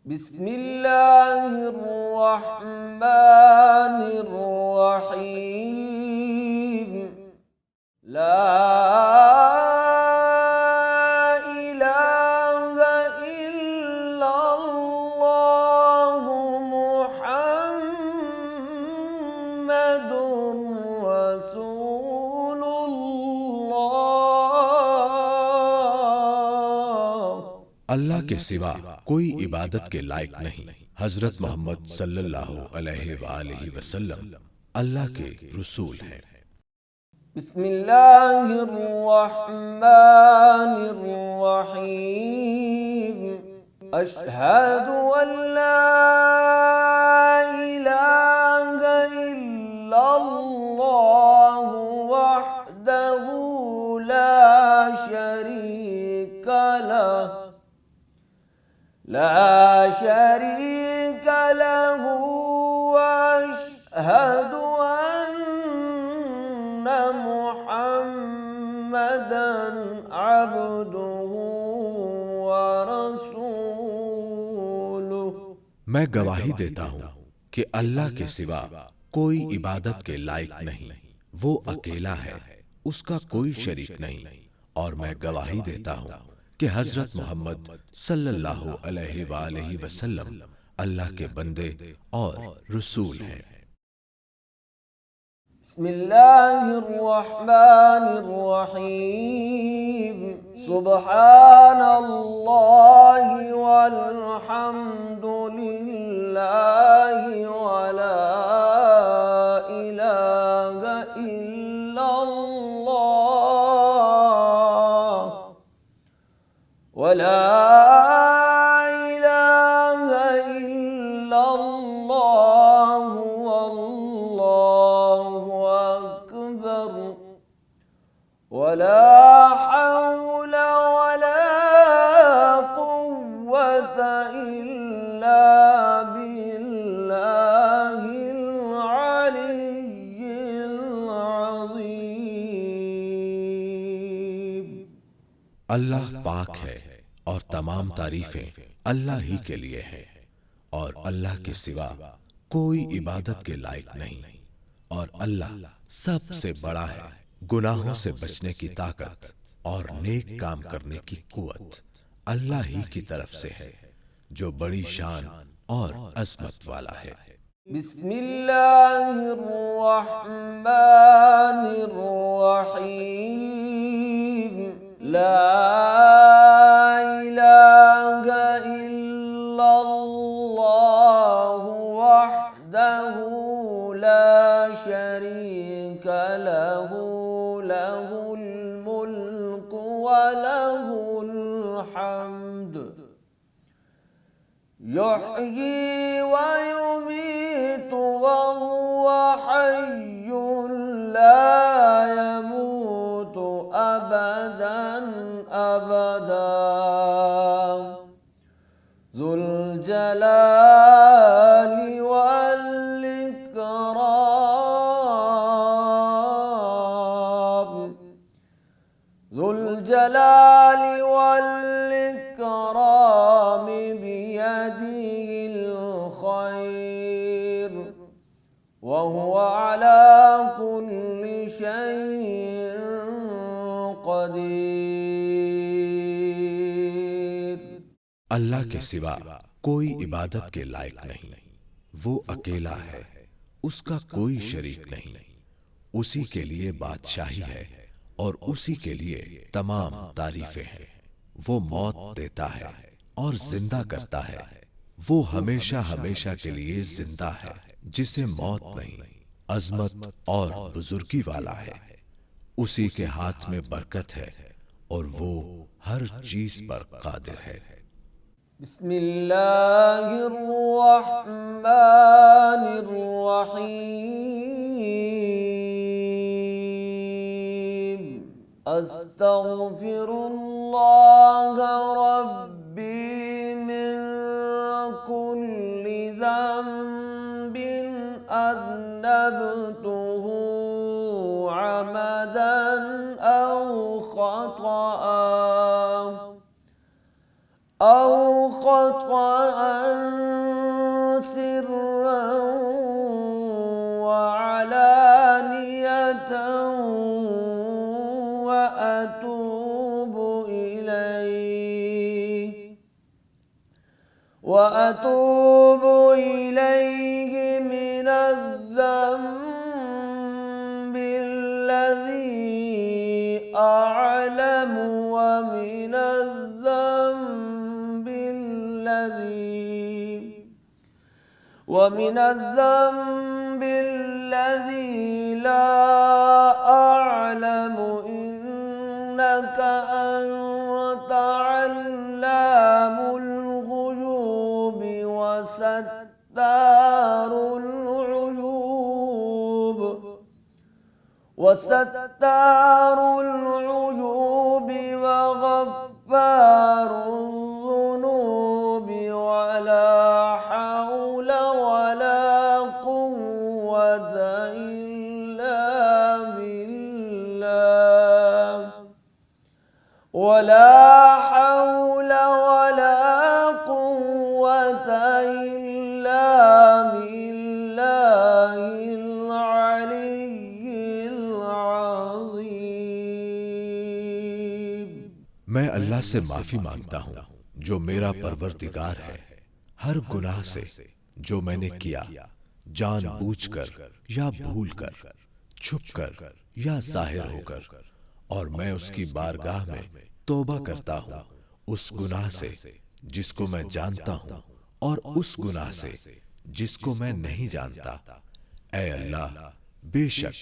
बिस्मिल्लाहिर्रहमानिर्रहीम। ला इलाहा इल्लल्लाहु मुहम्मदुर रसूलुल्लाह। अल्लाह के सिवा कोई इबादत के लायक नहीं। हजरत मोहम्मद सल्लल्लाहु अलैहि वसल्लम अल्लाह के रसूल हैं। बिस्मिल्लाहिर्रहमानिर्रहीम। अशहदु अल्ला इलाहा इल्लल्लाहु वहदहु ला शरीका लहु वअशहदु अन्ना मुहम्मदन अब्दुहु व रसूलुहु। मैं गवाही देता हूँ कि अल्लाह के सिवा कोई इबादत के लायक नहीं। वो अकेला है, उसका कोई शरीक नहीं। और मैं गवाही देता हूँ कि हजरत मोहम्मद सल्लल्लाहु अलैहि वसल्लम अल्लाह के बंदे और रसूल हैं। बिस्मिल्लाहिर्रहमानिर्रहीम। सुब्हानल्लाहि वल्हम्दुलिल्लाहि वला इलाहा इल्लल्लाह वला इलाहा इल्लल्लाह वल्लाहु अकबर वला हौला वला कुव्वता इल्ला बिल्लाहिल अलिय्यिल अज़ीम। अल्लाह पाक है और तमाम तारीफें अल्लाह ही के लिए हैं। और अल्लाह के सिवा कोई इबादत के लायक नहीं। और अल्लाह सबसे बड़ा है। गुनाहों से बचने की ताकत और नेक काम करने की कुव्वत अल्लाह ही की तरफ से है, जो बड़ी शान और अजमत वाला है। बिस्मिल्लाहिर्रहमानिर्रहीम। ला इलाहा इल्लल्लाहु वहदहु ला शरीका लहु लहुल मुल्कु व लहुल हम्द युह्यी व युमीतु व हुवा हय्युन ला यमूतु अबदन अबदा ज़ुल जलाली वल इकराम। ज़ुल जलाली वल इकराम बियदिहिल खैर व हुवा अला कुल्लि शैइन क़दीर। अल्लाह के सिवा कोई इबादत के लायक नहीं। वो अकेला है, उसका कोई शरीक नहीं। उसी के लिए बादशाही है और उसी के लिए तमाम तारीफें हैं। वो मौत देता है और जिंदा करता है। वो हमेशा हमेशा के लिए जिंदा है, जिसे मौत नहीं। अजमत और बुजुर्गी वाला है। उसी के हाथ में बरकत है और वो हर चीज पर कादिर है। बिस्मिल्लाहिर्रहमानिर्रहीम। अस्तगफिरुल्लाह रब्बी मिन कुल्ली ज़ंबिन अज़नबतुहु अमदन औ ख़तअ سرا وعلانية وأتوب إليه من الذنب الذي أعلم ومن الذنب الذي لا أعلم إنك أنت علام الغيوب وستار العيوب وغفار الذنوب ولا حول ولا قوة إلا بالله ولا حول ولا قوة إلا بالله العلي العظيم। मैं अल्लाह से माफी मांगता हूँ जो मेरा परवरदिगार है हर गुनाह से जो मैंने किया, जानबूझकर या भूलकर, छुपकर या जाहिर होकर, और मैं उसकी बारगाह में तौबा करता हूँ उस गुनाह से जिसको मैं जानता हूँ और उस गुनाह से जिसको मैं नहीं जानता। ऐ अल्लाह, बेशक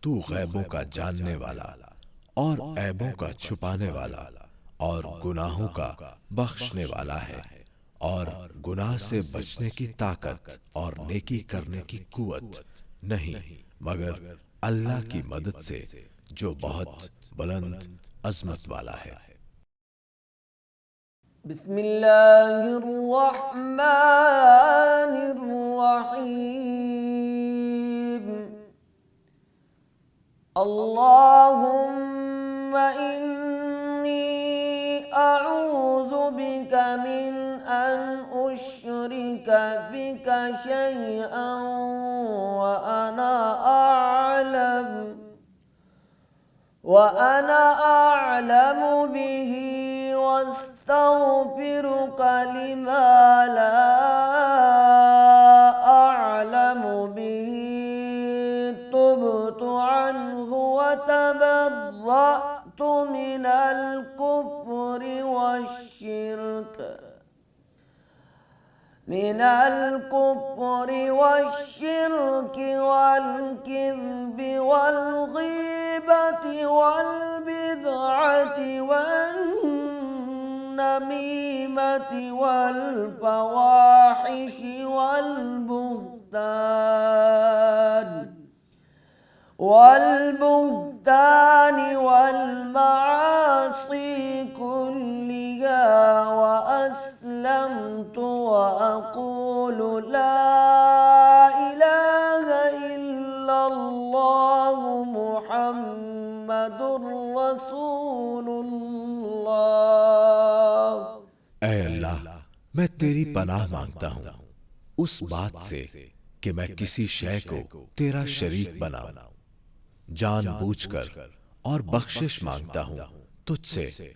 तू गैबों का जानने वाला और ऐबों का छुपाने वाला और गुनाहों का बख्शने वाला है, और गुनाह से बचने की ताकत और नेकी करने की कुव्वत नहीं मगर अल्लाह की मदद से जो बहुत बुलंद अजमत वाला है। बिस्मिल्लाहिर्रहमानिर्रहीम। अल्लाहुम्मा इन्नी अऊज़ु बिका मिन अन उश्रिका बिका शैअन व अना अअलमु बिही वस्तग़फिरुका लिमा ला अअलमु बिही तुब्तु अन्हु व तबर्रअतु मिनल कुफ्रि والشرك والكذب والغيبة والبدعة والنميمة والفواحش والبهتان والمعاصي كلها وأسلمت وأقول لا إله إلا الله محمد رسول الله। ऐ अल्लाह, मैं तेरी पनाह मांगता हूँ उस बात से कि मैं किसी शय को तेरा शरीक बनाऊं, जानबूझकर, और बख्शिश मांगता हूँ तुझसे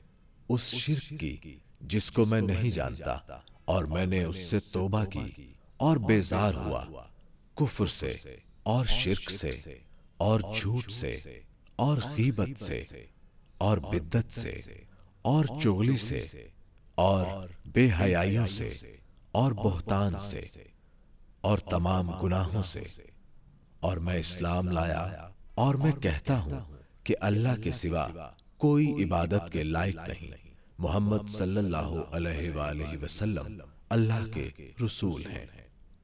उस शिर्क की जिसको मैं नहीं जानता, और मैंने उससे तौबा की और बेजार हुआ, कुफ्र से और शिर्क से और झूठ से और गीबत से और बिद्दत से और चुगली से और बेहयाइयों से और बोहतान से और तमाम गुनाहों से, और मैं इस्लाम लाया और मैं कहता हूँ कि अल्लाह के सिवा कोई इबादत के लायक नहीं, मोहम्मद सल्लल्लाहु अलैहि वसल्लम अल्लाह के रसूल हैं।